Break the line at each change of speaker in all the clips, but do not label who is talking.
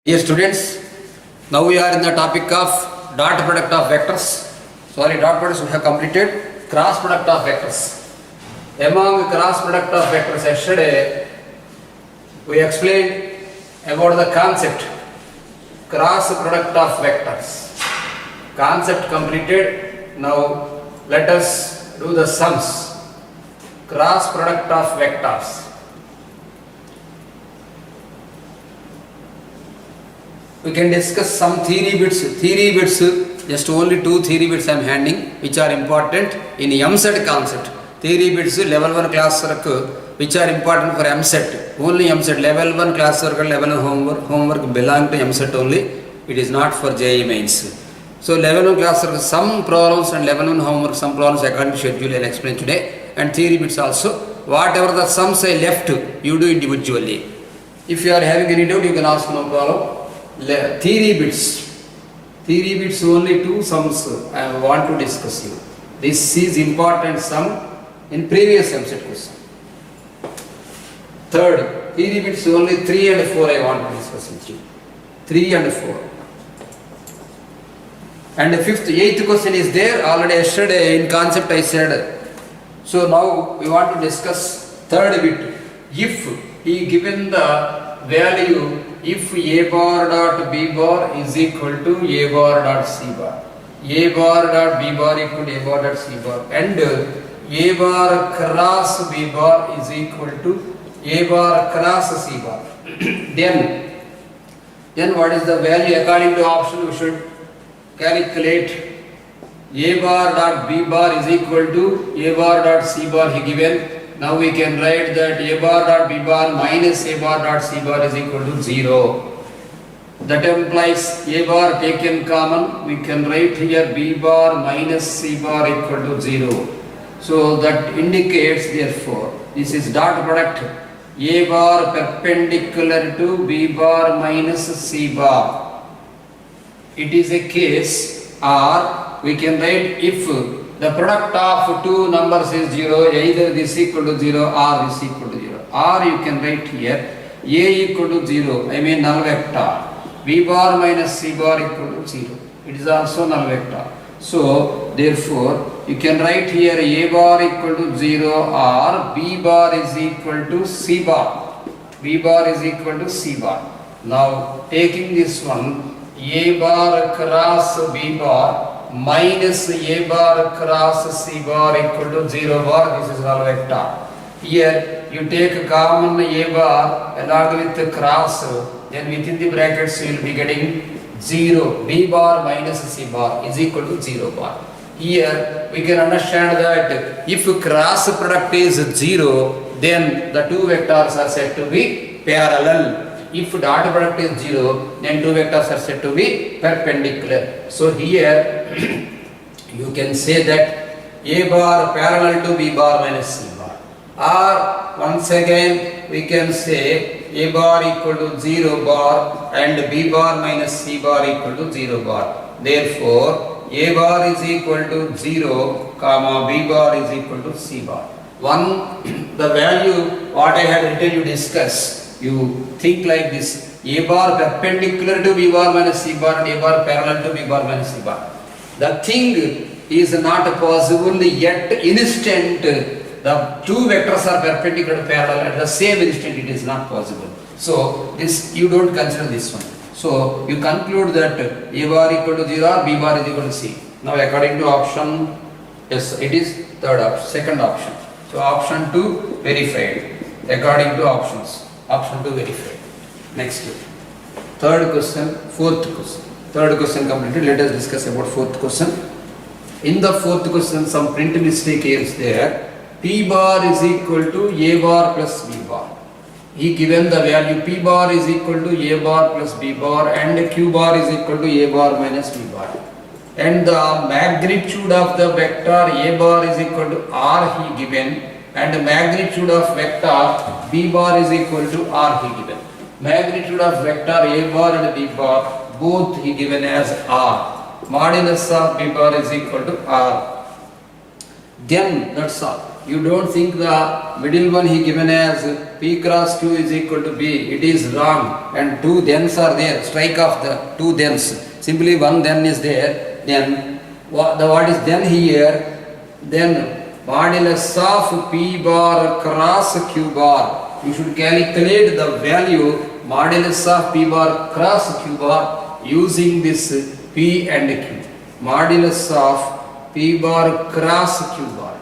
Dear students, now we are in the topic of dot product of vectors. Sorry, dot products we have completed. Cross product of vectors. Among cross product of vectors, yesterday we explained about the concept cross product of vectors. Concept completed. Now let us do the sums. Cross product of vectors. We can discuss some theory bits, just only two theory bits I am handing, which are important in MSET concept. Theory bits, level 1 class work, which are important for MSET. Only MSET, level 1 class work and level 1 homework belong to MSET only. It is not for JEE mains. So level 1 class work, some problems and level 1 homework, some problems according to schedule I will explain today. And theory bits also. Whatever the sums I left, you do individually. If you are having any doubt, you can ask, no problem. Theory bits only two sums I want to discuss you. This is important sum in previous MSET question. Third, theory bits only 3 and 4 I want to discuss with you. 3 and 4. And the fifth, 8th question is there already yesterday in concept I said. So now we want to discuss third bit. If he given the value, if a bar dot b bar is equal to a bar dot c bar, a bar dot b bar equal to a bar dot c bar, and a bar cross b bar is equal to a bar cross c bar, then what is the value according to option? We should calculate a bar dot b bar is equal to a bar dot c bar he given. Now we can write that a bar dot b bar minus a bar dot c bar is equal to 0. That implies a bar taken common. We can write here b bar minus c bar equal to 0. So that indicates therefore this is dot product a bar perpendicular to b bar minus c bar. It is a case, or we can write if the product of two numbers is 0, either this equal to 0 or this equal to 0. Or you can write here a equal to 0, I mean null vector. B bar minus c bar equal to 0. It is also null vector. So therefore you can write here a bar equal to 0 or b bar is equal to c bar. B bar is equal to c bar. Now taking this one, a bar cross b bar minus a bar cross c bar equal to 0 bar, this is null vector. Here you take a common a bar along with the cross, then within the brackets you will be getting 0, b bar minus c bar is equal to 0 bar. Here we can understand that if cross product is 0, then the two vectors are said to be parallel. If dot product is 0, then two vectors are said to be perpendicular. So here you can say that a bar parallel to b bar minus c bar. Or once again we can say a bar equal to 0 bar and b bar minus c bar equal to 0 bar. Therefore a bar is equal to 0 comma b bar is equal to c bar. The value what I had written you discuss. You think like this, a bar perpendicular to b bar minus c bar and a bar parallel to b bar minus c bar. The thing is not possible yet instant. The two vectors are perpendicular to parallel at the same instant, it is not possible. So this you don't consider this one. So you conclude that a bar equal to 0 or b bar is equal to c. Now according to option, yes, it is second option. So option 2 verified according to options. Option 2 verified. Next. Third question, fourth question. Third question completed. Let us discuss about fourth question. In the fourth question, some print mistake is there. P bar is equal to a bar plus b bar. He given the value p bar is equal to a bar plus b bar and q bar is equal to a bar minus b bar. And the magnitude of the vector a bar is equal to r he given. And the magnitude of vector b bar is equal to r he given. Magnitude of vector a bar and b bar both he given as r. Modulus of b bar is equal to r. Then that's all. You don't think the middle one he given as P cross Q is equal to B. It is wrong, and two thens are there. Strike off the two thens. Simply one then is there. Then what is then here? Then modulus of P bar cross Q bar. You should calculate the value modulus of P bar cross Q bar using this P and Q. Modulus of P bar cross Q bar.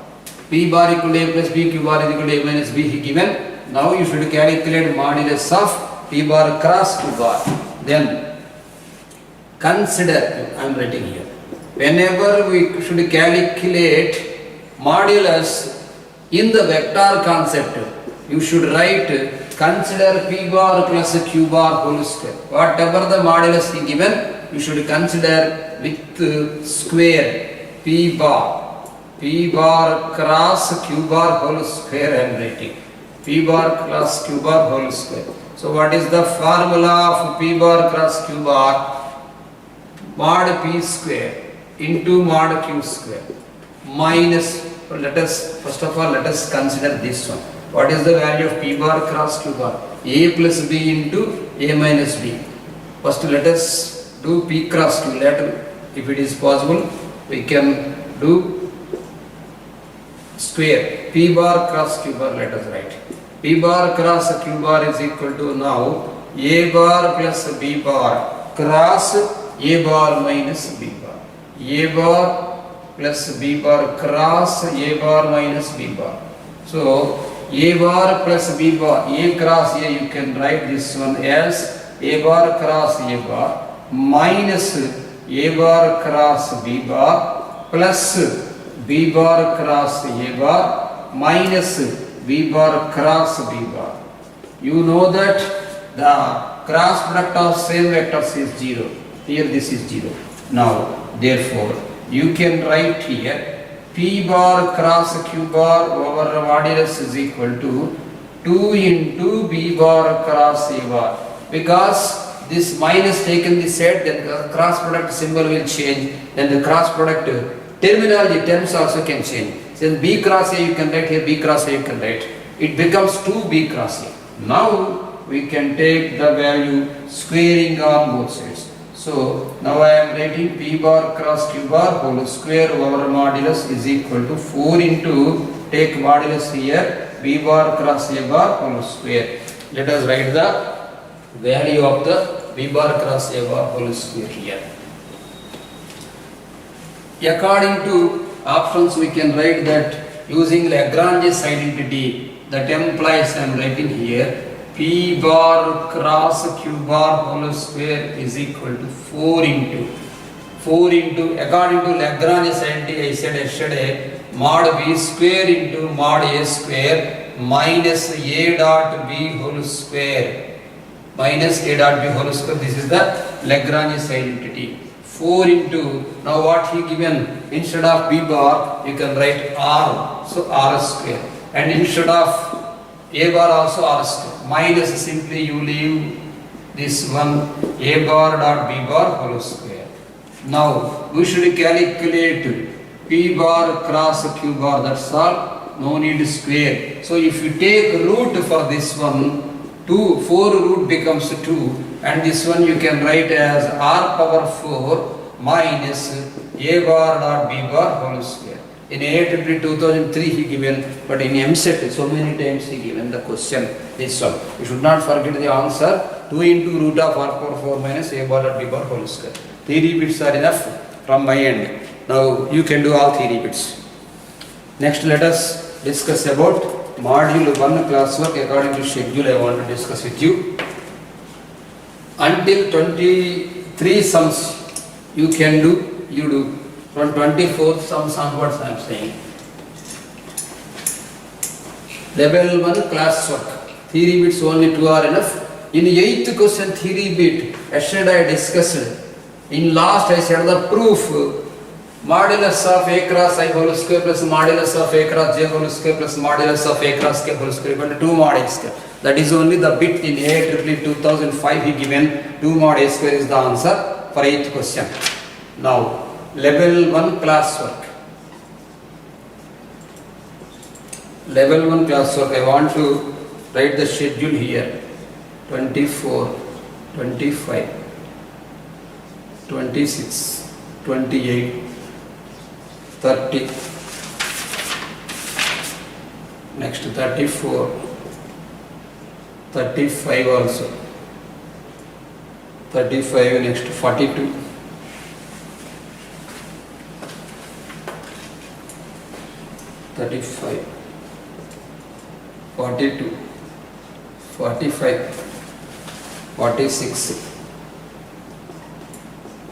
P bar equal to A plus B, Q bar is equal to A minus B given. Now you should calculate modulus of P bar cross Q bar. Then consider, I am writing here, whenever we should calculate modulus in the vector concept, you should write consider P bar plus Q bar whole square. Whatever the modulus is given, you should consider with square P bar cross Q bar whole square I am writing. P bar cross Q bar whole square. So what is the formula of P bar cross Q bar? Mod P square into mod Q square minus, first of all let us consider this one. What is the value of P bar cross Q bar? A plus B into A minus B. First let us do P cross Q. Later, if it is possible, we can do square. P bar cross Q bar, let us write. P bar cross Q bar is equal to now A bar plus B bar cross A bar minus B bar. A bar plus B bar cross A bar minus B bar. So A bar plus B bar, A cross A, you can write this one as A bar cross A bar minus A bar cross B bar plus B bar cross A bar minus B bar cross B bar. You know that the cross product of same vectors is 0. Here this is 0. Now, therefore, you can write here P bar cross Q bar over modulus is equal to 2 into B bar cross A bar. Because this minus taken this side, then the cross product symbol will change, then the cross product terminology terms also can change. Since B cross A you can write here, B cross A you can write. It becomes 2B cross A. Now we can take the value squaring on both sides. So now I am writing P bar cross Q bar whole square over modulus is equal to 4 into, take modulus here, B bar cross A bar whole square. Let us write the value of the B bar cross A bar whole square here. According to options, we can write that using Lagrange's identity, that implies I am writing here P bar cross Q bar whole square is equal to 4 into according to Lagrange's identity I said yesterday, mod B square into mod A square minus A dot B whole square minus A dot B whole square. This is the Lagrange's identity. 4 into, now what he given, instead of B bar you can write R, so R square, and instead of A bar also R square, minus simply you leave this one A bar dot B bar whole square. Now we should calculate P bar cross Q bar, that's all, no need square. So if you take root for this one, 4 root becomes 2, and this one you can write as R power 4 minus A bar dot B bar whole square. In AIEEE 2003 he given, but in MSET so many times he given the question, this one. You should not forget the answer, 2 into root of R power 4 minus A bar dot B bar whole square. Theory bits are enough from my end. Now you can do all theory bits. Next let us discuss about module 1 classwork. According to schedule I want to discuss with you. Until 23 sums you can do, you do. From 24th sums onwards I am saying. Level 1 classwork. Theory bits only 2 are enough. In 8th question theory bit, yesterday I discussed. In last I said the proof. Modulus of A cross I whole square plus modulus of A cross J whole square plus modulus of A cross K whole square equal to 2 mod A square. That is only the bit in AIEEE 2005 he given, 2 mod A square is the answer for 8th question. Now level 1 classwork. level 1 class work. I want to write the schedule here. 24, 25, 26, 28, 30, next 34, 35 also, 35, next 42, 35, 42, 45, 46,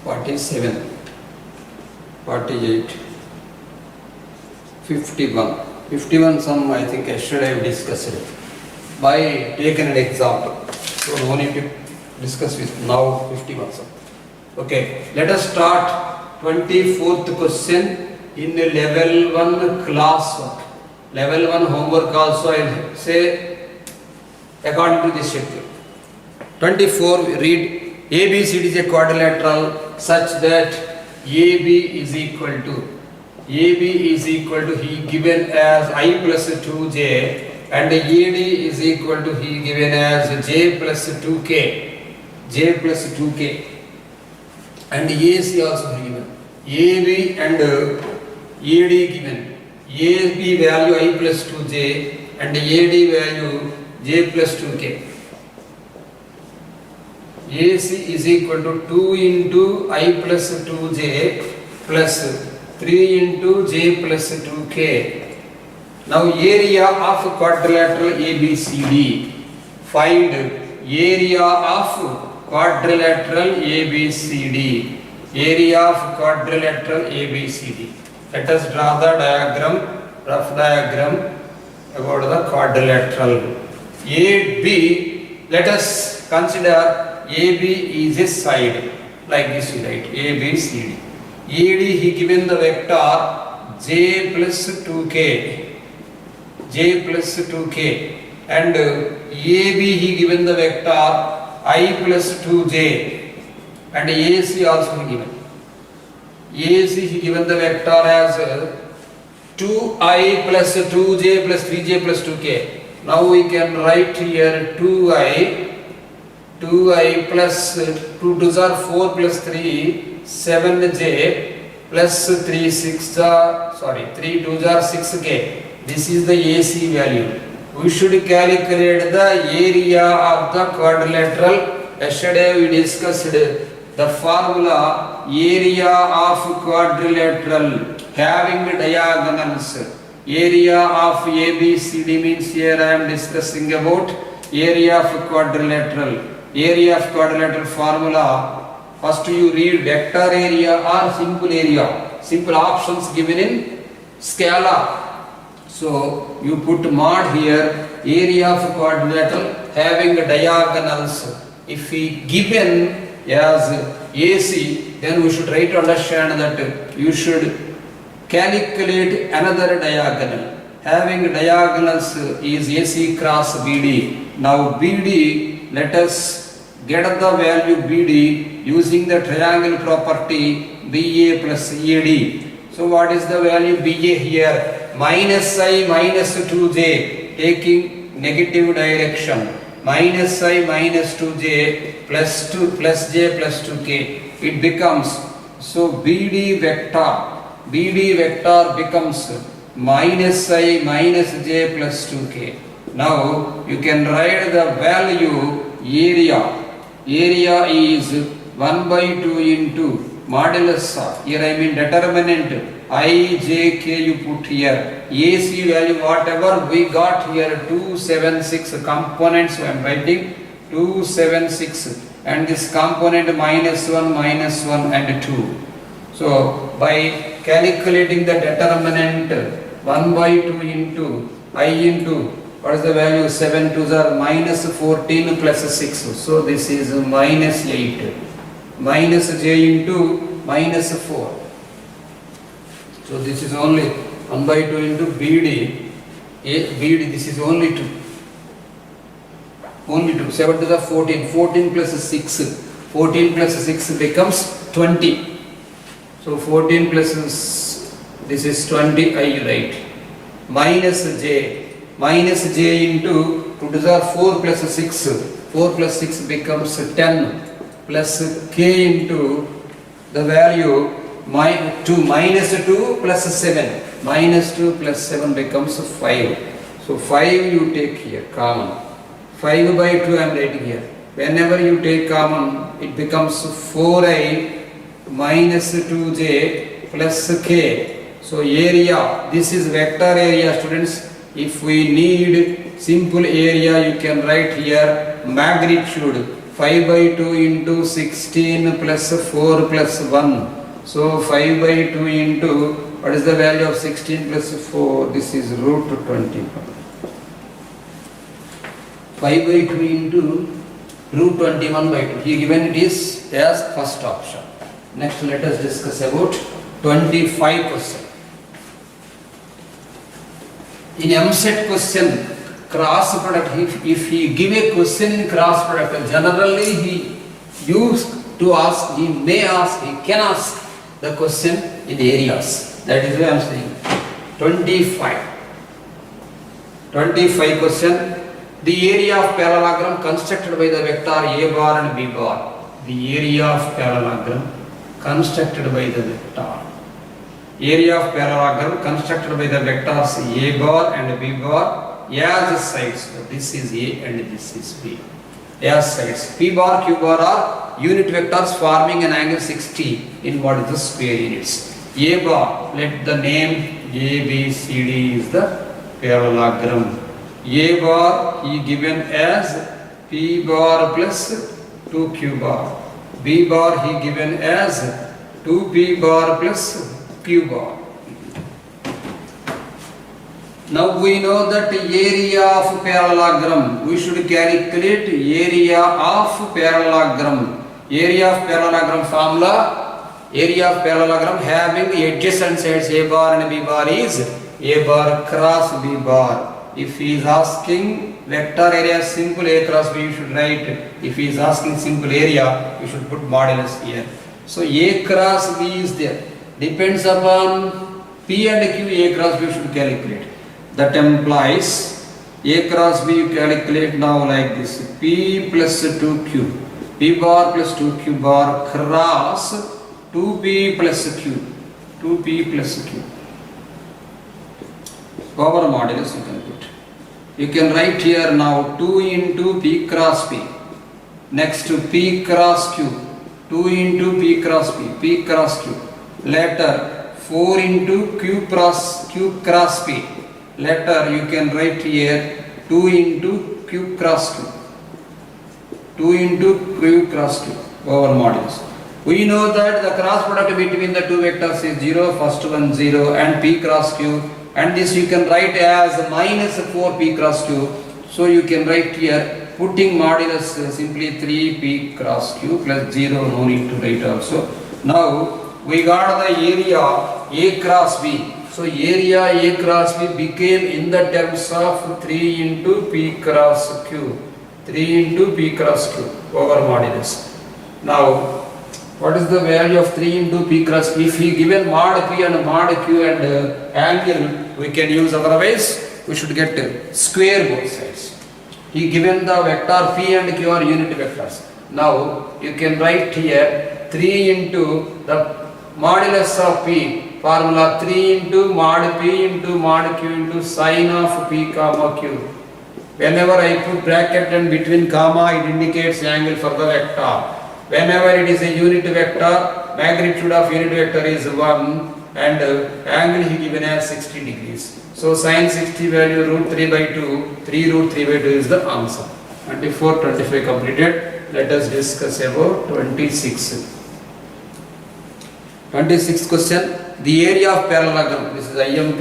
47, 48, 51. 51 sum I think yesterday I discussed it by taking an example. So no need to discuss with now 51 sum. Okay, let us start 24th question in level 1 class work. Level 1 homework also I will say according to this schedule. 24 we read ABCD is a quadrilateral such that AB is equal to he given as I plus 2j and AD is equal to he given as j plus 2k and AC also given. AB and AD given. AB value I plus 2j and AD value j plus 2k. AC is equal to 2 into I plus 2j plus 3 into j plus 2k. Now area of quadrilateral ABCD. Find area of quadrilateral ABCD. Area of quadrilateral ABCD. Let us draw the diagram, rough diagram about the quadrilateral. AB, let us consider AB is a side, like this we write ABCD. AD he given the vector j plus 2k and AB he given the vector I plus 2j and AC also he given. AC he given the vector as 2I plus 2j plus 3j plus 2k. Now we can write here 2I plus 2 2s are 4 plus 3 7j plus 3 6 3 2s are 6k. This is the AC value. We should calculate the area of the quadrilateral. Yesterday we discussed the formula area of quadrilateral having diagonals. Area of ABCD means here I am discussing about area of quadrilateral. Area of quadrilateral formula. First you read vector area or simple area. Simple options given in scalar. So you put mod here, area of quadrilateral having diagonals. If we given as AC, then we should try to understand that you should calculate another diagonal. Having diagonals is AC cross BD. Now BD, let us get the value BD using the triangle property BA plus ED. So what is the value BA here? Minus I minus 2j taking negative direction. Minus I minus 2j plus 2 plus j plus 2k. It becomes, so BD vector becomes minus I minus j plus 2k. Now you can write the value area. Area is 1 by 2 into modulus of, here I mean determinant I, j, k you put here. AC value whatever we got here 276 components I am writing 276 and this component -1 and 2. So by calculating the determinant 1 by 2 into I into what is the value? 7 2s are minus 14 plus 6. So this is minus 8. Minus j into minus 4. So this is only 1 by 2 into BD. BD this is only 2. Only 2. 7 to the 14. 14 plus 6. 14 plus 6 becomes 20. So 14 plus this is 20 I write. Minus j. minus j into 2 to the 4 plus 6. 4 plus 6 becomes 10 plus k into the value 2 minus 2 plus 7. Minus 2 plus 7 becomes 5. So 5 you take here common. 5 by 2 I am writing here. Whenever you take common, it becomes 4i minus 2j plus k. So area, this is vector area, students. If we need simple area, you can write here magnitude 5 by 2 into 16 plus 4 plus 1. So 5 by 2 into, what is the value of 16 plus 4? This is root 21. 5 by 2 into root 21 by 2. Here given it is as first option. Next let us discuss about 25%. In MSET question, cross product, if he give a question in cross product, generally he used to ask, he may ask, he can ask the question in areas. That is why I am saying 25 question. The area of parallelogram constructed by the vector a bar and b bar. The area of parallelogram constructed by the vector. Area of parallelogram constructed by the vectors a bar and b bar as sides. So this is a and this is b. As sides. P bar, q bar are unit vectors forming an angle 60 in what is the square units. A bar, let the name A, B, C, D is the parallelogram. A bar he given as P bar plus 2Q bar. B bar he given as 2P bar plus Q bar. Now we know that area of parallelogram. We should calculate area of parallelogram. Area of parallelogram formula. Area of parallelogram having adjacent sides a bar and b bar is a bar cross b bar. If he is asking vector area simple a cross b, you should write. If he is asking simple area, you should put modulus here. So a cross b is there. Depends upon p and q, a cross b you should calculate. That implies a cross b you calculate now like this. P plus 2q. P bar plus 2q bar cross 2p plus q. 2p plus q. Power modulus you can put. You can write here now 2 into p cross p. Next to p cross q. 2 into p cross p. P cross q. Later 4 into q cross p. Later you can write here 2 into q cross q. 2 into q cross q. Over modulus. We know that the cross product between the two vectors is 0, first one 0 and p cross q. And this you can write as minus 4p cross q. So you can write here putting modulus simply 3p cross q plus 0, no need to write also. Now we got the area a cross b. So area a cross b became in the terms of 3 into p cross q. 3 into p cross q over modulus. Now what is the value of 3 into p cross q? If he given mod p and mod q and angle, we can use, otherwise we should get square both sides. He given the vector p and q are unit vectors. Now you can write here 3 into the modulus of p, formula 3 into mod p into mod q into sine of p comma q. Whenever I put bracket and between comma, it indicates angle for the vector. Whenever it is a unit vector, magnitude of unit vector is 1 and angle he given as 60 degrees. So sine 60 value root 3 by 2, 3 root 3 by 2 is the answer. 24, 25 completed. Let us discuss about 26. 26th question. The area of parallelogram. This is IMP.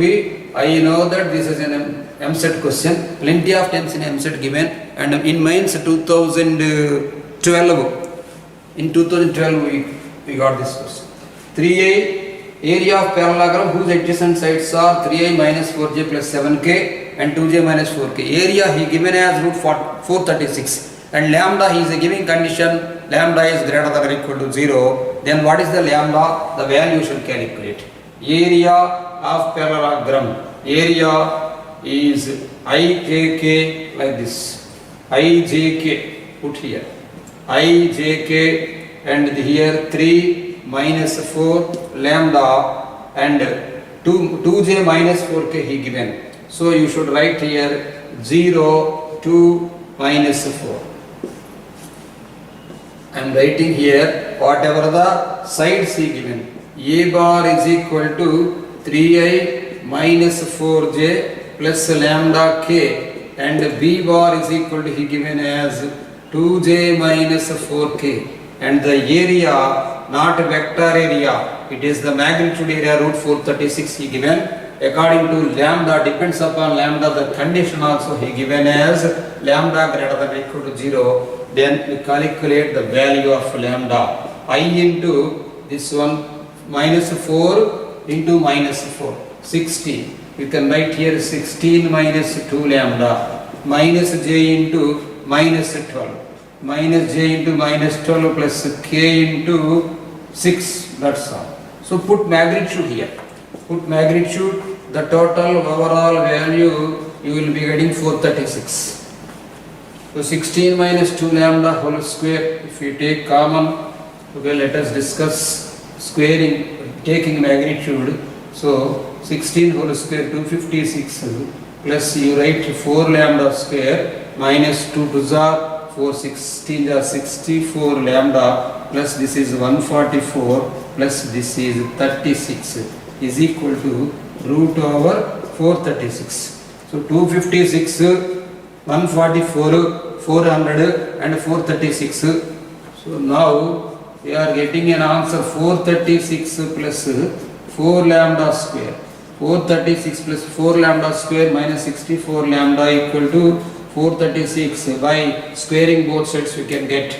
I know that this is an MSET question. Plenty of times in MSET given. And in mains 2012. In 2012 we got this question. 3a area of parallelogram whose adjacent sides are 3i minus 4j plus 7k and 2j minus 4k. Area he given as root 436 and lambda he is giving condition lambda is greater than or equal to 0. Then what is the lambda? The value you should calculate. Area of parallelogram. Area is ijk like this, ijk put here, ijk and here 3 minus 4 lambda and 2j minus 4k he given. So you should write here 0, 2 minus 4. I am writing here whatever the sides he given. A bar is equal to 3i minus 4j plus lambda k, and B bar is equal to he given as 2j minus 4k, and the area, not vector area, it is the magnitude area root 436 he given. According to lambda, depends upon lambda, the condition also he given as lambda greater than or equal to 0. Then we calculate the value of lambda. I into this one minus 4 into minus 4, 16. You can write here 16 minus 2 lambda minus j into minus 12. Minus j into minus 12 plus k into 6. That's all. So put magnitude here. Put magnitude. The total overall value you will be getting 436. So 16 minus 2 lambda whole square. If you take common, okay, let us discuss squaring, taking magnitude. So 16 whole square 256 plus you write 4 lambda square minus 2 to the 4, 16 are 64 lambda plus this is 144 plus this is 36 is equal to root over 436. So 256, 144, 400 and 436. So now we are getting an answer 436 plus 4 lambda square. 436 plus 4 lambda square minus 64 lambda equal to 436. By squaring both sides we can get.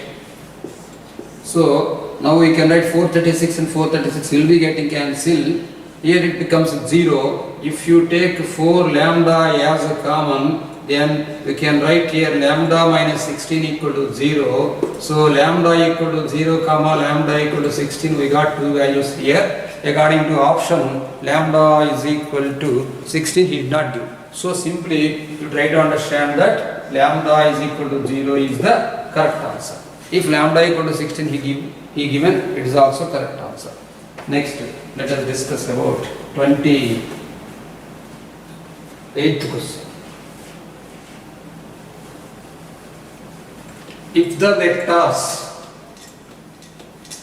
So now we can write 436 and 436 will be getting cancelled. Here it becomes 0. If you take 4 lambda as a common, then we can write here lambda minus 16 equal to 0. So lambda equal to 0 comma lambda equal to 16, we got two values here. According to option, lambda is equal to 16 he did not give. So simply you try to understand that lambda is equal to 0 is the correct answer. If lambda equal to 16 he given, it is also correct answer. Next, let us discuss about 28th question. If the vectors,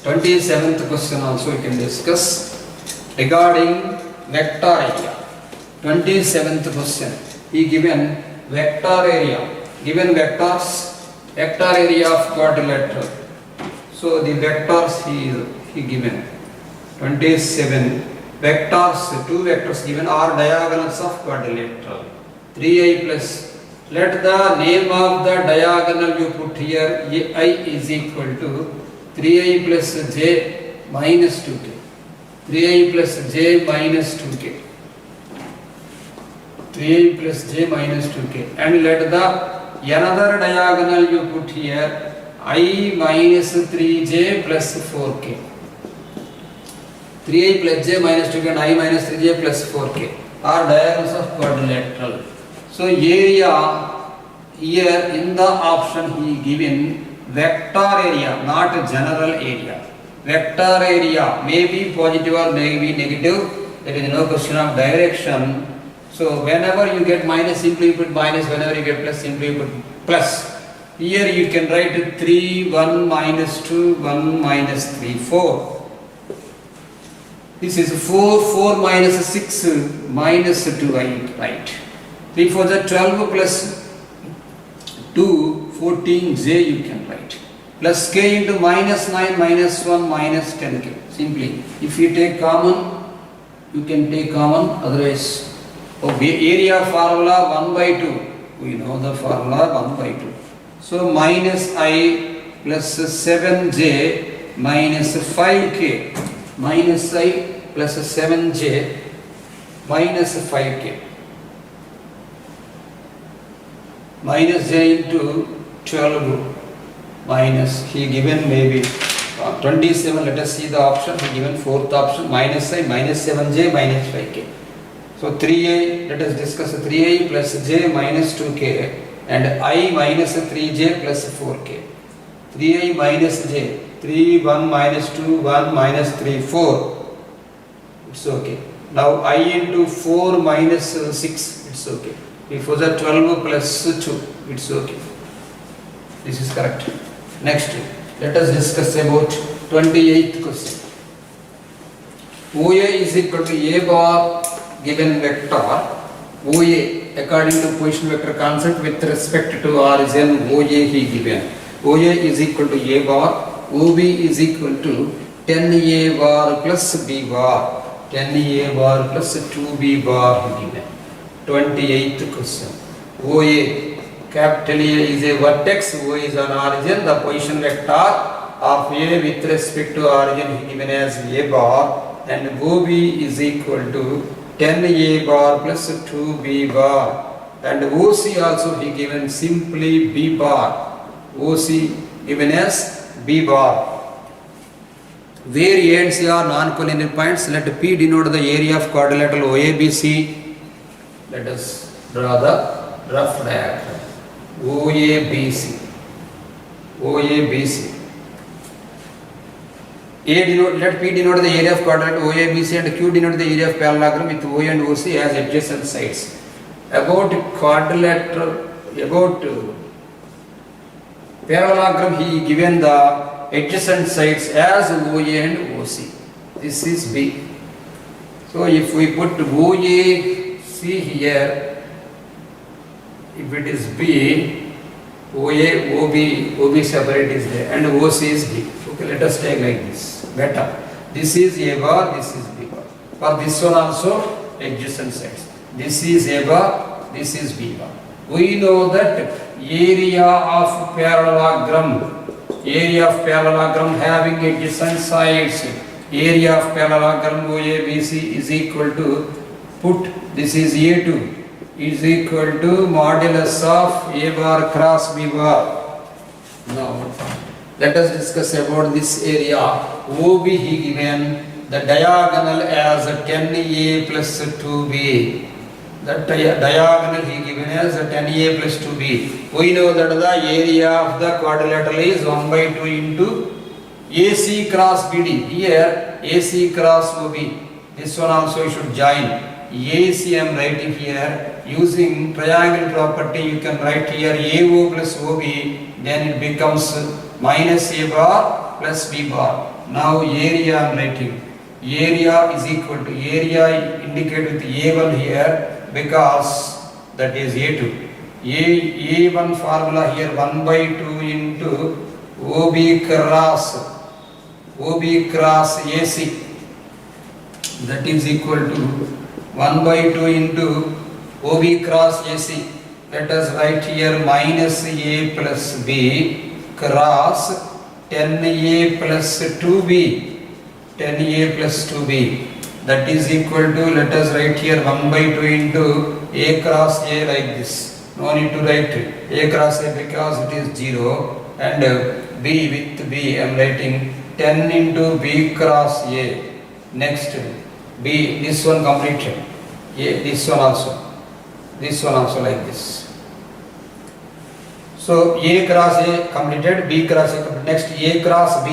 27th question also we can discuss regarding vector area. 27th question, he given vector area, given vectors, vector area of quadrilateral. So the vectors he given. 27 vectors, two vectors given are diagonals of quadrilateral. 3i plus, let the name of the diagonal you put here, I is equal to 3i plus j minus 2k. 3i plus j minus 2k. 3i plus j minus 2k. And let the another diagonal you put here, I minus 3j plus 4k. 3i plus j minus 2k and I minus 3j plus 4k are diagonals of quadrilateral. So area here in the option he given vector area, not general area. Vector area may be positive or may be negative. There is no question of direction. So whenever you get minus, simply you put minus. Whenever you get plus, simply you put plus. Here you can write 3, 1 minus 2, 1 minus 3, 4. This is 4, 4 minus 6 minus 2 I write. 3 for the 12 plus 2, 14j you can write. Plus k into minus 9 minus 1 minus 10k. Simply, if you take common, you can take common, otherwise, area formula 1 by 2. We know the formula 1 by 2. So minus I plus 7j minus 5k. Minus I plus 7j minus 5k. Minus j into 12 minus, he given maybe 27, let us see the option, he given fourth option, minus I minus 7j minus 5k. So 3i, let us discuss 3i plus j minus 2k and I minus 3j plus 4k. 3i minus j, 3, 1 minus 2, 1 minus 3, 4. It's okay. Now I into 4 minus 6, it's okay. If it was a 12 plus 2, it's okay. This is correct. Next, let us discuss about 28th question. OA is equal to A bar given vector. OA according to position vector concept with respect to origin OA he given. OA is equal to A bar. OB is equal to 10A bar plus B bar. 10A bar plus 2B bar he given. 28th question. OA, capital A is a vertex, O is an origin, the position vector of A with respect to origin he given as A bar, and OB is equal to 10A bar plus 2B bar, and OC also he given simply B bar. OC given as B bar. Where A and C are non-collinear points, let P denote the area of quadrilateral OABC. Let us draw the rough diagram. OABC. OABC. Let P denote the area of quadrilateral OABC and Q denote the area of parallelogram with O and OC as adjacent sides. About quadrilateral, about parallelogram he given the adjacent sides as OA and OC. This is B. So if we put OAC here, if it is B, OA, OB separate is there and OC is B. Okay, let us take like this. Better. This is A bar, this is B bar. For this one also adjacent sides. This is A bar, this is B bar. We know that area of parallelogram having adjacent sides, area of parallelogram OABC is equal to, put this is A2 is equal to modulus of A bar cross B bar. Now let us discuss about this area. OB he given the diagonal as 10A plus 2B. The diagonal he given as 10A plus 2B. We know that the area of the quadrilateral is 1 by 2 into AC cross BD. Here AC cross OB. This one also you should join. AC I am writing here. Using triangle property you can write here AO plus OB. Then it becomes minus A bar plus B bar. Now area I am writing. Area is equal to, area indicated with A1 here because that is A2. A1 formula here 1 by 2 into OB cross AC. That is equal to 1 by 2 into OB cross AC. Let us write here minus A plus B cross 10A plus 2B. 10A plus 2B. That is equal to, let us write here 1 by 2 into A cross A like this. No need to write A cross A because it is 0. And B with B I am writing 10 into B cross A. Next B, this one completed. A, this one also. This one also like this. So A cross A completed, B cross A completed. Next A cross B,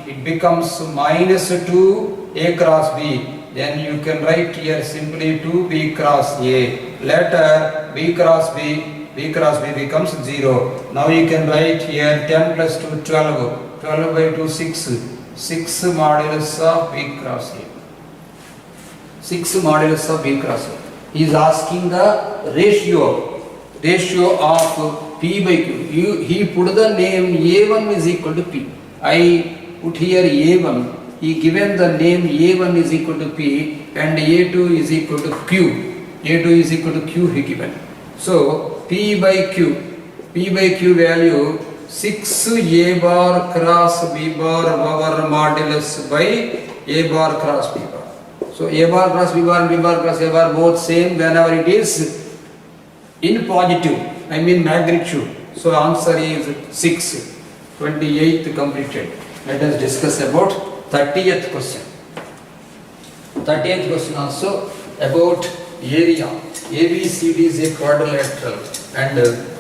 it becomes minus 2 A cross B. Then you can write here simply 2B cross A. Later B cross B becomes 0. Now you can write here 10 plus 2 12. 12 by 2 6. 6 modulus of B cross A. 6 modulus of B cross A. He is asking the ratio of P by Q. He put the name A1 is equal to P. I put here A1. He given the name A1 is equal to P and A2 is equal to Q. A2 is equal to Q he given. So P by Q value 6 A bar cross B bar over modulus by A bar cross B bar. So A bar cross B bar and B bar cross A bar both same whenever it is in positive, I mean magnitude. So answer is 6. 28th completed. Let us discuss about 30th question. 30th question also about area ABCD is a quadrilateral and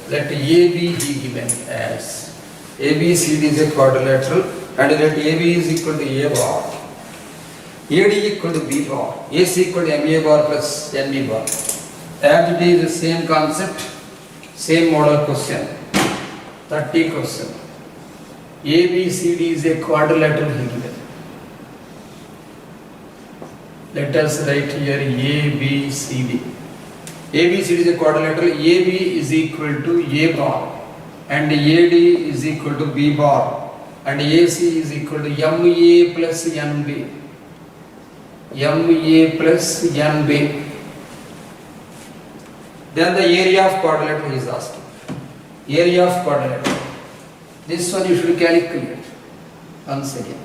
let AB be given as ABCD is a quadrilateral and let AB is equal to A bar, AD equal to B bar, AC equal to MA bar plus NB bar. As it is the same concept, same model question. 30 question. ABCD is a quadrilateral given. Let us write here ABCD. ABCD is a quadrilateral. AB is equal to A bar and AD is equal to B bar and AC is equal to MA plus NB. MA plus NB. Then the area of quadrilateral is asking. Area of quadrilateral. This one you should calculate. Once again.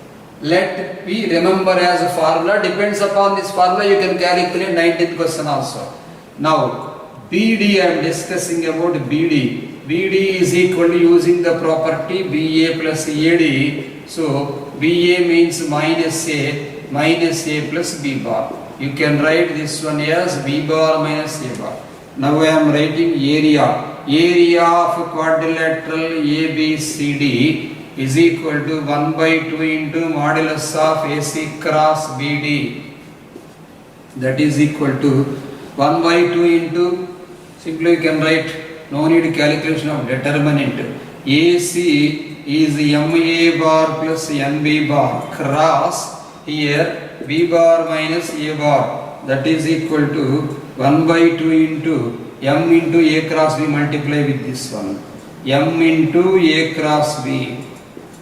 Let P remember as a formula. Depends upon this formula you can calculate 19th question also. Now BD I am discussing about BD. BD is equal to using the property BA plus AD. So BA means minus A plus B bar. You can write this one as B bar minus A bar. Now I am writing area. Area of quadrilateral ABCD is equal to 1 by 2 into modulus of AC cross BD. That is equal to 1 by 2 into, simply you can write, no need calculation of determinant. AC is MA bar plus NB bar cross here B bar minus A bar. That is equal to 1 by 2 into M into A cross B multiply with this one. M into A cross B.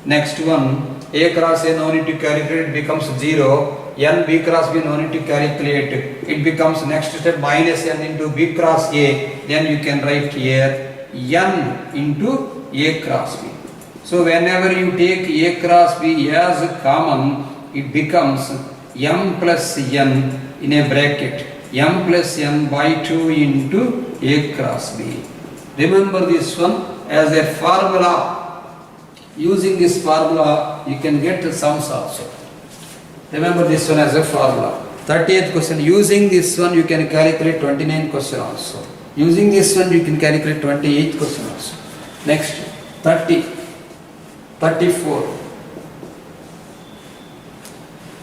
Next one, A cross A no need to calculate, it becomes 0. N B cross B no need to calculate, it becomes next step minus N into B cross A. Then you can write here N into A cross B. So whenever you take A cross B as common, it becomes M plus N in a bracket. M plus N by 2 into A cross B. Remember this one as a formula. Using this formula, you can get the sums also. Remember this one as a formula. 30th question. Using this one, you can calculate 29th question also. Using this one, you can calculate 28th question also. Next, 30, 34.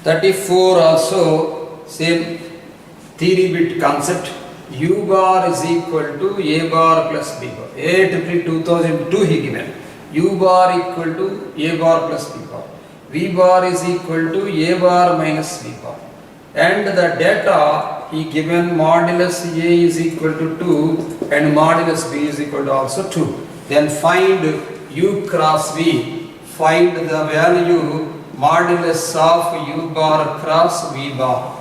34 also same theory bit concept. U bar is equal to A bar plus B bar. 8 2002 he given. U bar equal to A bar plus B bar. V bar is equal to A bar minus V bar. And the data he given modulus A is equal to 2 and modulus B is equal to also 2. Then find U cross V. Find the value modulus of U bar cross V bar.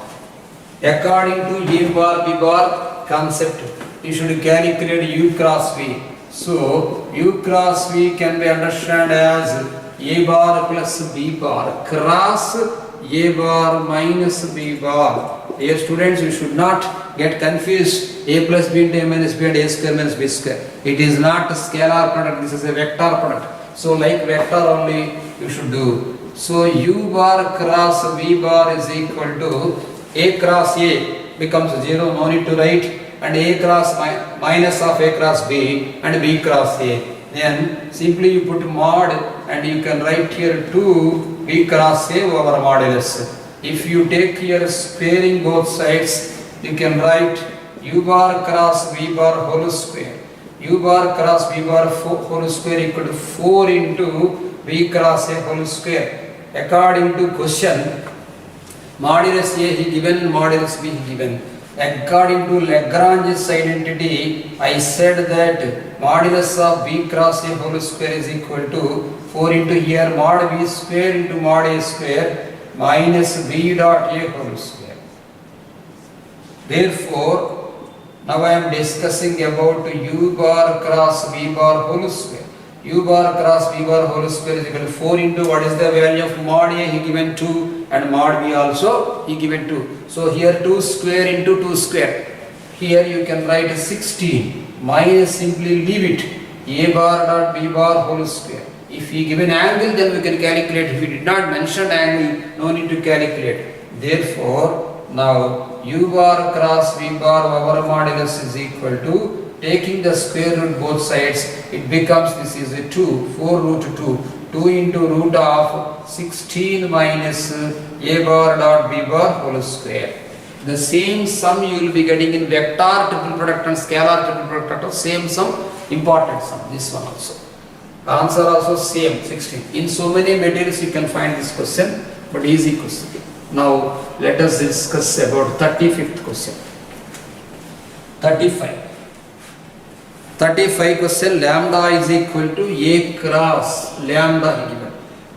According to A bar B bar concept, you should calculate U cross V. So U cross V can be understood as A bar plus B bar cross A bar minus B bar. Dear students, you should not get confused. A plus B into A minus B and A square minus B square. It is not a scalar product, this is a vector product. So like vector only you should do. So U bar cross V bar is equal to A cross A becomes 0, no need to write, and A cross minus of A cross B and B cross A. Then simply you put mod and you can write here 2 B cross A over modulus. If you take here squaring both sides, you can write U bar cross V bar whole square. U bar cross V bar whole square equal to 4 into B cross A whole square. According to question, modulus A he given, modulus B he given. According to Lagrange's identity, I said that modulus of B cross A whole square is equal to 4 into here mod B square into mod A square minus B dot A whole square. Therefore, now I am discussing about U bar cross V bar whole square. U bar cross V bar whole square is equal to 4 into what is the value of mod A, he given 2, and mod B also he given 2. So here 2 square into 2 square. Here you can write 16 minus, simply leave it, A bar dot B bar whole square. If he given angle, then we can calculate. If he did not mention angle, no need to calculate. Therefore, now u bar cross v bar over modulus is equal to, taking the square root both sides, it becomes, this is a 2, 4 root 2, 2 into root of 16 minus a bar dot b bar whole square. The same sum you will be getting in vector triple product and scalar triple product, same sum, important sum, this one also. Answer also same, 16. In so many materials you can find this question, but easy question. Now let us discuss about 35th question. 35 question, lambda is equal to a cross, lambda given.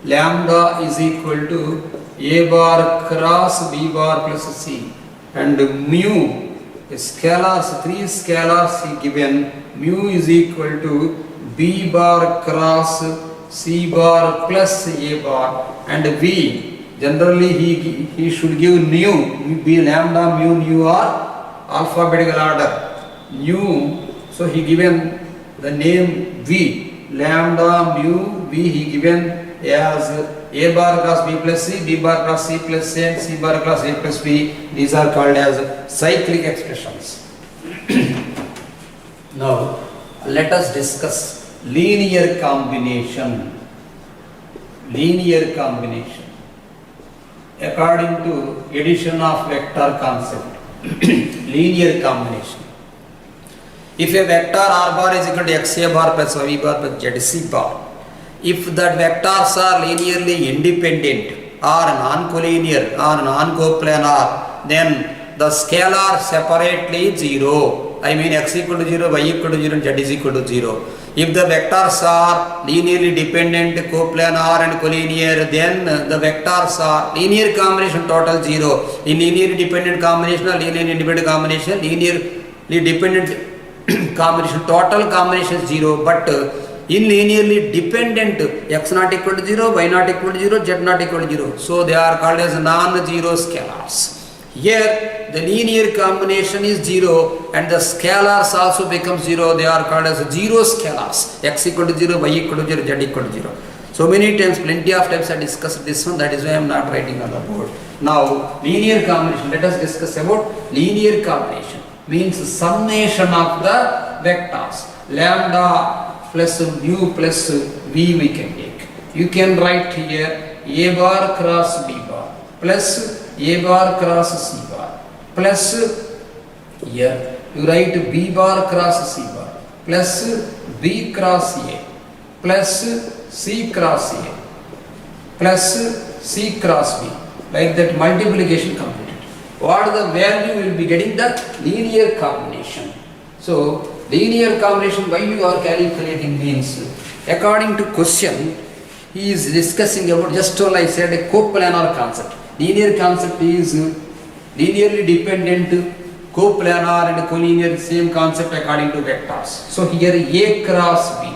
Lambda is equal to a bar cross b bar plus c, and mu, scalars, 3 scalars given, mu is equal to b bar cross c bar plus a bar, and v, generally he should give nu, b lambda mu nu are alphabetical order, nu, so he given the name v, lambda mu v he given as a bar cross b plus c, b bar cross c plus a, and c bar cross a plus b. These are called as cyclic expressions. Now let us discuss linear combination. Linear combination according to addition of vector concept. Linear combination. If a vector r bar is equal to x a bar plus y bar plus z c bar, if that vectors are linearly independent or non-collinear or non-coplanar, then the scalar separately 0. I mean x equal to 0, y equal to 0, and z is equal to 0. If the vectors are linearly dependent, coplanar and collinear, then the vectors are linear combination total 0. In linearly dependent combination or linearly independent combination, linearly dependent combination total combination is 0, but in linearly dependent, x not equal to 0, y not equal to 0, z not equal to 0. So they are called as non-zero scalars. Here the linear combination is 0 and the scalars also become 0. They are called as zero scalars. X equal to 0, y equal to 0, z equal to 0. So many times, plenty of times I discussed this one, that is why I am not writing on the board. Now linear combination, let us discuss about linear combination. Means summation of the vectors. Lambda plus mu plus v we can take. You can write here a bar cross b bar plus a bar cross c bar plus, here you write b bar cross c bar plus b cross a plus c cross a plus c cross b, like that multiplication completed. What the value will be getting? The linear combination. So linear combination, why you are calculating means, according to question he is discussing about, just all I said, a coplanar concept. Linear concept is linearly dependent, coplanar and collinear, same concept according to vectors. So here a cross b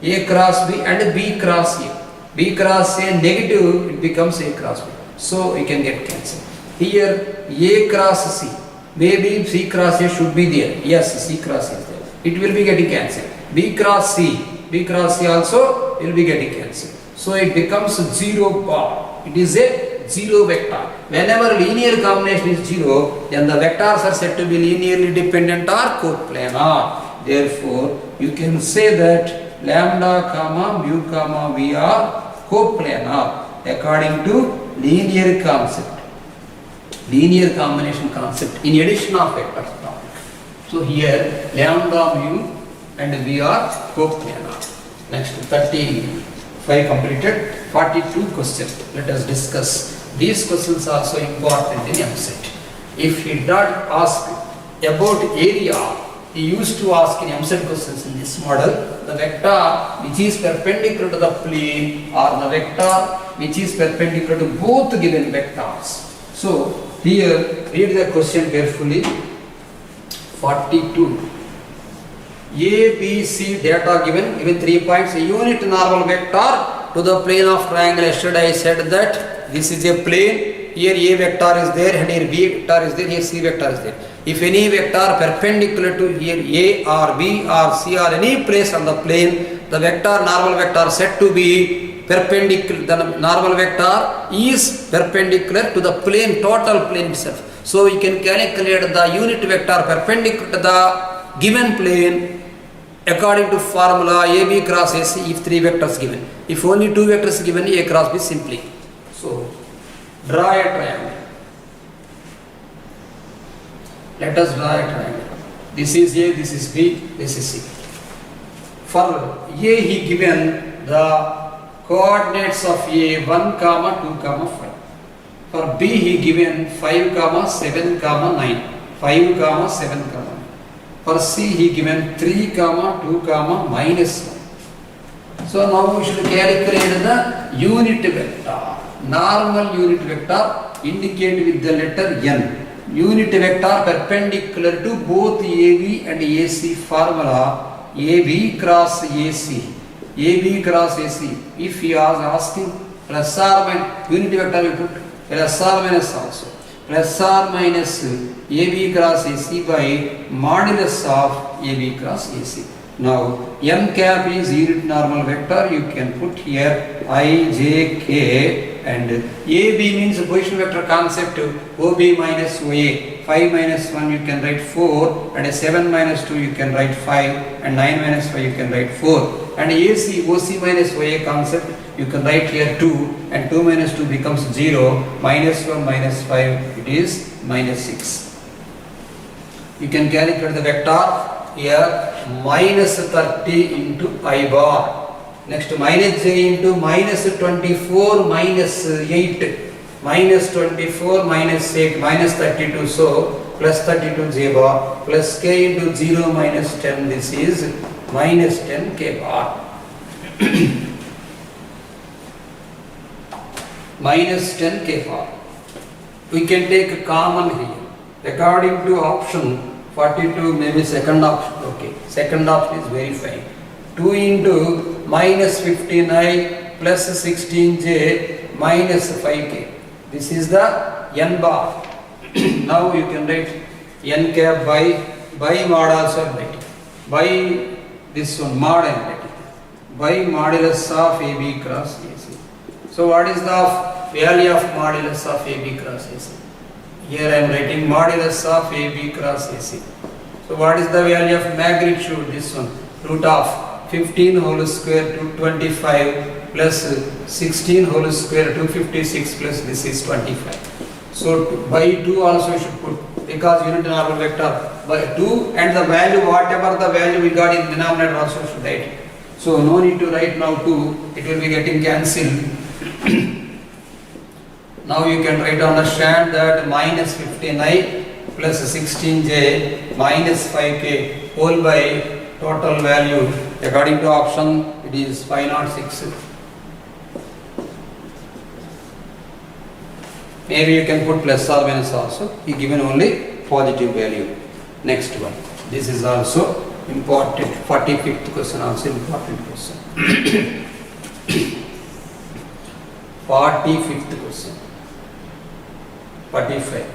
and b cross a. B cross a negative, it becomes a cross b. So you can get cancelled. Here a cross c, maybe c cross a should be there. Yes, c cross a is there. It will be getting cancelled. B cross c also will be getting cancelled. So it becomes 0 bar. It is a 0 vector. Whenever linear combination is 0, then the vectors are said to be linearly dependent or coplanar. Therefore, you can say that lambda comma mu comma v are coplanar according to linear concept. Linear combination concept in addition of vectors. So here lambda mu and v are coplanar. Next 35 completed. 42 questions. Let us discuss. These questions are so important in MSET. If he did not ask about area, he used to ask in MSET questions in this model, the vector which is perpendicular to the plane or the vector which is perpendicular to both given vectors. So here read the question carefully. 42. A, B, C data given 3 points. A unit normal vector to the plane of triangle. Yesterday I said that this is a plane. Here A vector is there and here B vector is there, here C vector is there. If any vector perpendicular to here A or B or C or any place on the plane, the vector normal vector said to be perpendicular. The normal vector is perpendicular to the plane, total plane itself. So we can calculate the unit vector perpendicular to the given plane according to formula AB cross AC if 3 vectors given. If only 2 vectors given, A cross B simply. So draw a triangle. Let us draw a triangle. This is A, this is B, this is C. For A he given the coordinates of A 1, 2, 5. For B he given 5, 7, 9. 5, 7, 9. For C he given 3, 2, minus 1. So now we should calculate the unit vector. Normal unit vector indicated with the letter N. Unit vector perpendicular to both AB and AC formula AB cross AC. AB cross AC. If he is asking plus or minus, unit vector we put plus or minus also. Plus or minus AB cross AC by modulus of AB cross AC. Now M cap is unit normal vector. You can put here I, J, K, and AB means position vector concept. OB minus OA. 5 minus 1 you can write 4, and 7 minus 2 you can write 5, and 9 minus 5 you can write 4. And AC, OC minus OA concept you can write here 2, and 2 minus 2 becomes 0, minus 1 minus 5 it is minus 6. You can calculate the vector here minus 30 into I bar. Next minus J into minus 24 minus 8. Minus 24 minus 8 minus 32, so plus 32 J bar plus K into 0 minus 10, this is minus 10 K bar. Minus 10 K bar. We can take a common here. According to option 42, maybe second option. Okay, second option is very fine. 2 into minus 59 plus 16J minus 5K. This is the N bar. Now you can write N cap by mod also write. By this one mod and write. By modulus of AB cross AC. So what is the value of modulus of AB cross AC? Here I am writing modulus of AB cross AC. So what is the value of magnitude? This one, root of 15 whole square to 25 plus 16 whole square to 56 plus this is 25. So by 2 also should put, because unit normal vector by 2 and the value, whatever the value we got in denominator also should write. So no need to write now 2, it will be getting cancelled. Now you can write understand that minus 59 plus 16J minus 5K whole by total value according to option it is 506. Maybe you can put plus or minus also. He given only positive value. Next one. This is also important. 45th question also important question. 45th question. 45.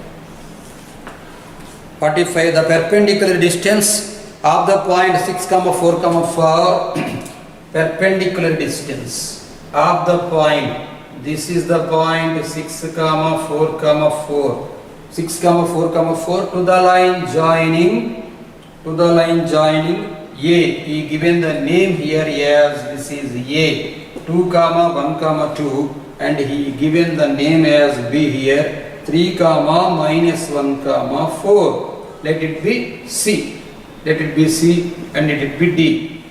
45. The perpendicular distance of the point 6, 4, 4. Perpendicular distance of the point. This is the point 6, 4, 4. 6, 4, 4 to the line joining A. He given the name here as this is A. 2, 1, 2, and he given the name as B here 3, minus 1, 4. Let it be C. Let it be C and let it be D.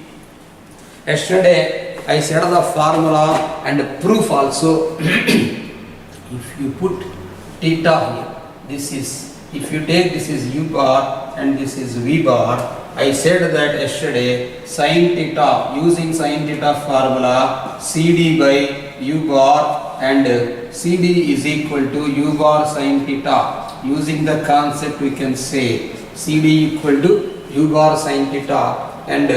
Yesterday I said the formula and proof also. If you put theta here, this is, if you take this is U bar and this is V bar, I said that yesterday sin theta, using sin theta formula, CD by U bar and CD is equal to U bar sin theta. Using the concept we can say CD equal to U bar sin theta and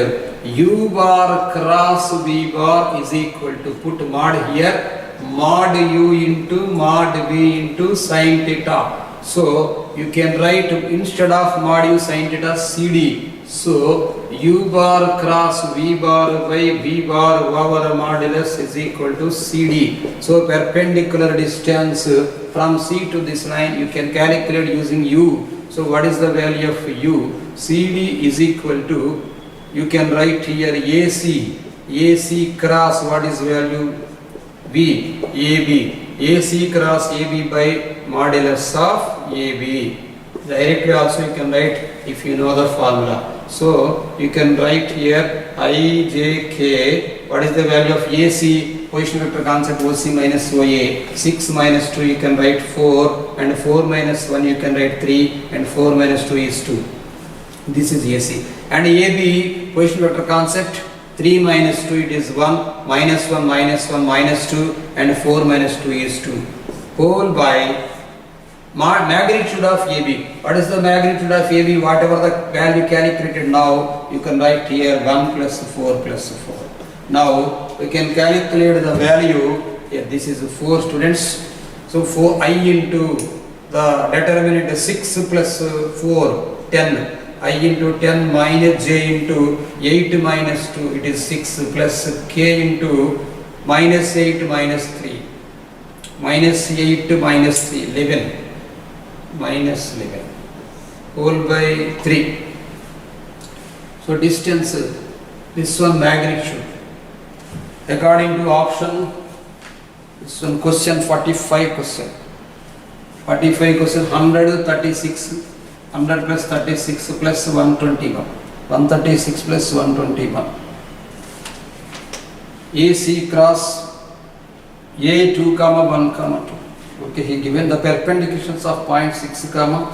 U bar cross V bar is equal to, put mod here, mod U into mod V into sin theta. So you can write instead of mod U sin theta CD. So U bar cross V bar by V bar over modulus is equal to CD. So perpendicular distance from C to this line, you can calculate using U. So what is the value of U? CD is equal to, you can write here AC cross, what is value? B, AB. AC cross AB by modulus of AB. Directly also you can write if you know the formula. So you can write here IJK, what is the value of AC? Position vector concept OC minus OA. 6 minus 2 you can write 4, and 4 minus 1 you can write 3, and 4 minus 2 is 2. This is AC. And AB, position vector concept, 3 minus 2 it is 1, minus 1 minus 1 minus 2, and 4 minus 2 is 2. Whole by magnitude of AB. What is the magnitude of AB? Whatever the value calculated now, you can write here 1 plus 4 plus 4. Now we can calculate the value. Here this is 4 students. So 4 I into the determinant 6 plus 4, 10. I into 10 minus j into 8 minus 2, it is 6 plus k into minus 8 minus 3. Minus 8 minus 3, 11. Minus 11. Whole by 3. So distance, this one magnitude. According to option, this one question 45 question. 45 question 136. 100 plus 36 plus 121. 136 plus 121. AC cross A2 comma 1 comma 2. Okay, he given the perpendiculars of point 6 comma,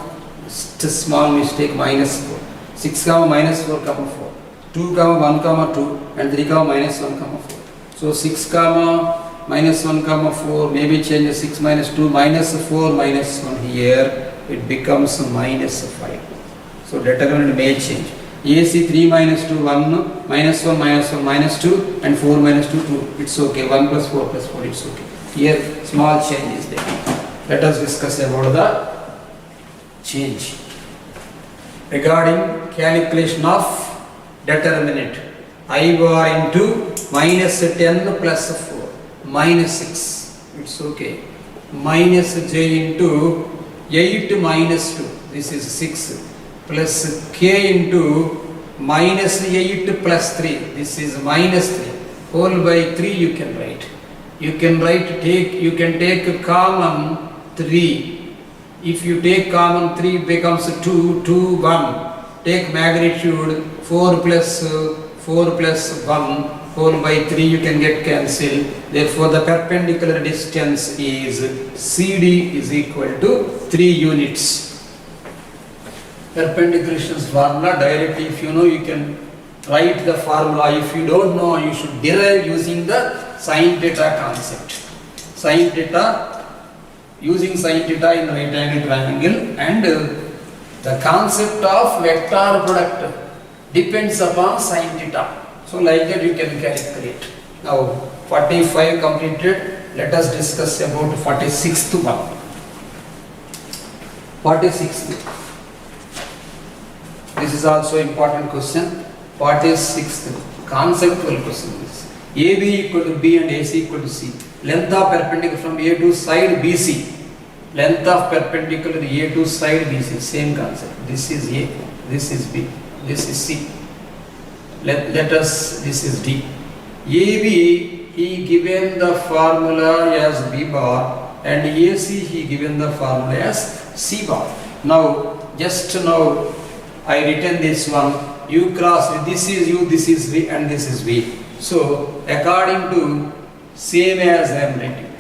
small mistake, minus 4. 6 comma minus 4 comma 4. 2 comma 1 comma 2 and 3 comma minus 1 comma 4. So 6 comma minus 1 comma 4, maybe change 6 minus 2 minus 4 minus 1 here. It becomes minus 5. So determinant may change. AC 3 minus 2, 1, minus 1, minus 1, minus 2, and 4 minus 2, 2. It's okay. 1 plus 4 plus 4, it's okay. Here, small change is there. Let us discuss about the change. Regarding calculation of determinant, I bar into minus 10 plus 4, minus 6. It's okay. Minus j into 8 minus 2, this is 6, plus k into minus 8 plus 3, this is minus 3, whole by 3 you can write. You can take common 3. If you take common 3, it becomes 2, 2, 1. Take magnitude 4 plus 1. Whole by 3 you can get cancelled. Therefore the perpendicular distance is CD is equal to 3 units. Perpendicular distance formula directly, if you know, you can write the formula. If you don't know, you should derive using the sin theta concept. Sin theta, using sin theta in right angle triangle, and the concept of vector product depends upon sin theta. So like that you can calculate. Now 45 completed. Let us discuss about 46th one. 46th. This is also important question. 46th conceptual question. AB equal to B and AC equal to C. Length of perpendicular from A to side BC. Length of perpendicular A to side BC. Same concept. This is A. This is B. This is C. Let us, this is D. AB, he given the formula as B bar, and AC, he given the formula as C bar. Now, just now, I written this one, U cross, this is U, this is V, and this is V. So, according to, same as I am writing,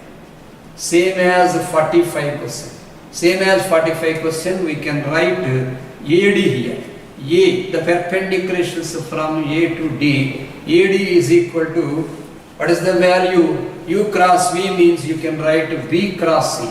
same as 45%. Same as 45%, we can write AD here. A, the perpendicular is from A to D. AD is equal to, what is the value? U cross V means you can write B cross C.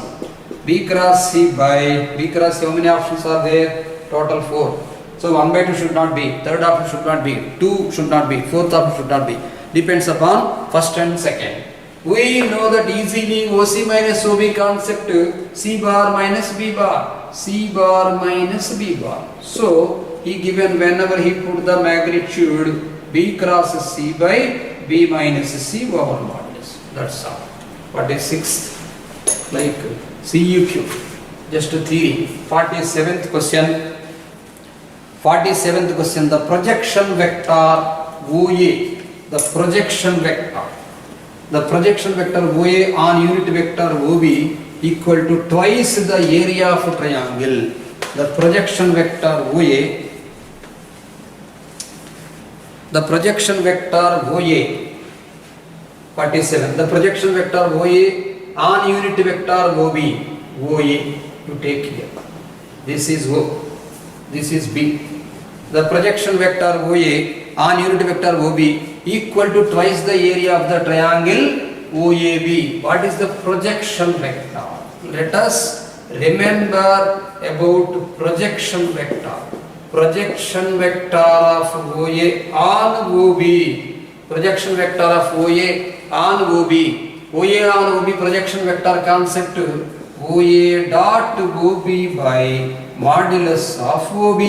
B cross C by, B cross C, how many options are there? Total 4. So 1 by 2 should not be, third option should not be, 2 should not be, fourth option should not be. Depends upon first and second. We know that easily OC minus OB concept, C bar minus B bar, C bar minus B bar. So, he given whenever he put the magnitude B cross C by B minus C over modulus. That's all. 46th, like CUQ. Just a theory. 47th question. 47th question. The projection vector OA. The projection vector. The projection vector OA on unit vector OB equal to twice the area of a triangle. The projection vector OA. The projection vector OA. 47. The projection vector OA on unit vector OB. OA. You take here. This is O. This is B. The projection vector OA on unit vector OB equal to twice the area of the triangle OAB. What is the projection vector? Let us remember about projection vector. Projection vector of OA on OB. Projection vector of OA on OB. OA on OB projection vector concept. OA dot OB by modulus of OB.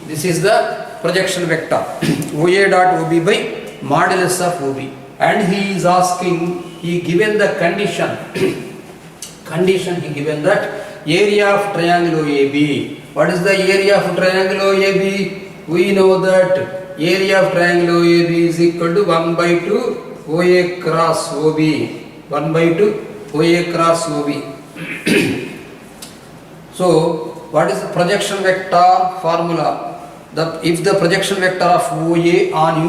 This is the projection vector. OA dot OB by modulus of OB. And he is asking, he given the condition. Condition he given that area of triangle OAB. What is the area of triangle OAB? We know that area of triangle OAB is equal to 1 by 2 OA cross OB. 1 by 2 OA cross OB. So, what is the projection vector formula? If the projection vector of OA on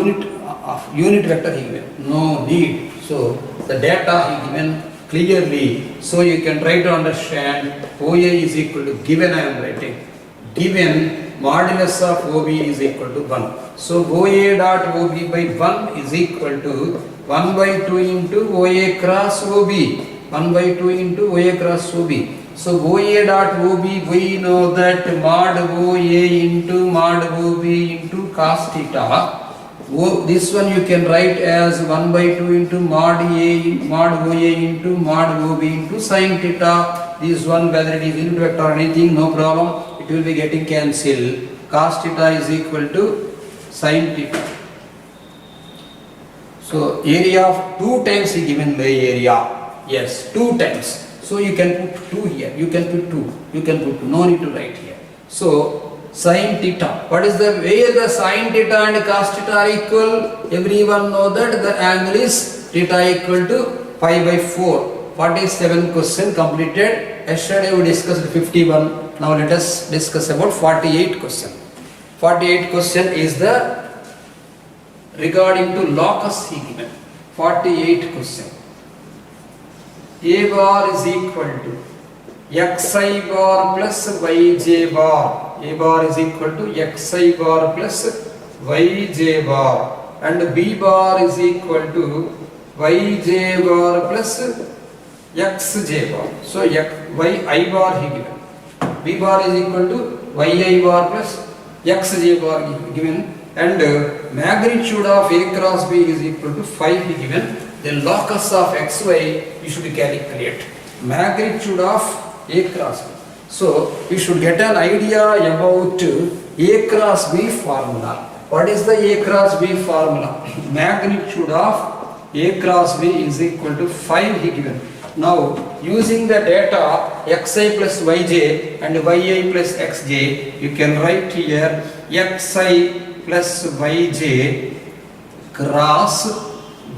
unit vector he given, no need. So, the data he given clearly. So, you can try to understand OA is equal to given I am writing. Given modulus of OB is equal to 1. So, OA dot OB by 1 is equal to 1 by 2 into OA cross OB. 1 by 2 into OA cross OB. So OA dot OB, we know that mod OA into mod OB into cos theta. This one you can write as 1 by 2 into mod OA into mod OB into sin theta. This one, whether it is unit vector or anything, no problem. It will be getting cancelled. Cos theta is equal to sin theta. So area of 2 times is given by area. Yes, 2 times. So you can put 2 here. You can put 2. You can put 2. No need to write here. So sin theta. What is the way the sin theta and cos theta are equal? Everyone know that the angle is theta equal to pi by 4. 47 question completed. Yesterday we discussed 51. Now let us discuss about 48 question. 48 question is the regarding to locus he given. 48 question. A bar is equal to xi bar plus yj bar. A bar is equal to xi bar plus yj bar. And B bar is equal to yj bar plus xj bar. So yi bar he given. B bar is equal to yi bar plus xj bar given. And magnitude of A cross B is equal to 5 he given. The locus of xy you should calculate. Magnitude of A cross B. So we should get an idea about A cross B formula. What is the A cross B formula? Magnitude of A cross B is equal to 5 he given. Now using the data xi plus yj and yi plus xj, you can write here xi plus yj cross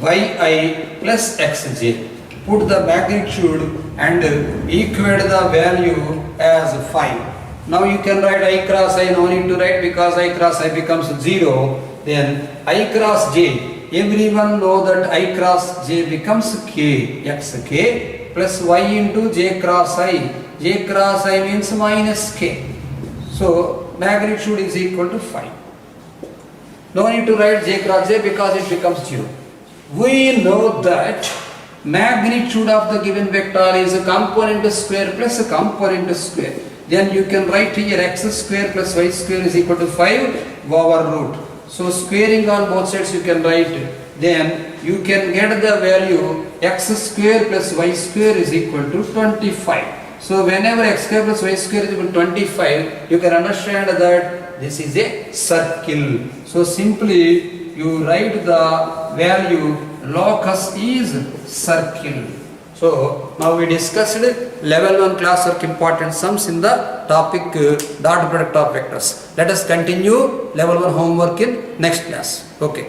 yi plus xj. Put the magnitude and equate the value as 5. Now you can write I cross I, no need to write because I cross I becomes 0. Then I cross j, everyone know that I cross j becomes k, xk plus y into j cross I. J cross I means minus k. So magnitude is equal to 5. No need to write j cross j because it becomes 0. We know that magnitude of the given vector is a component square plus a component square. Then you can write here x square plus y square is equal to 5 over root. So squaring on both sides you can write. Then you can get the value x square plus y square is equal to 25. So whenever x square plus y square is equal to 25, you can understand that this is a circle. So simply you write the value locus is circle. So So now we discussed level 1 class work important sums in the topic dot product of vectors. Let us continue level 1 homework in next class. Okay.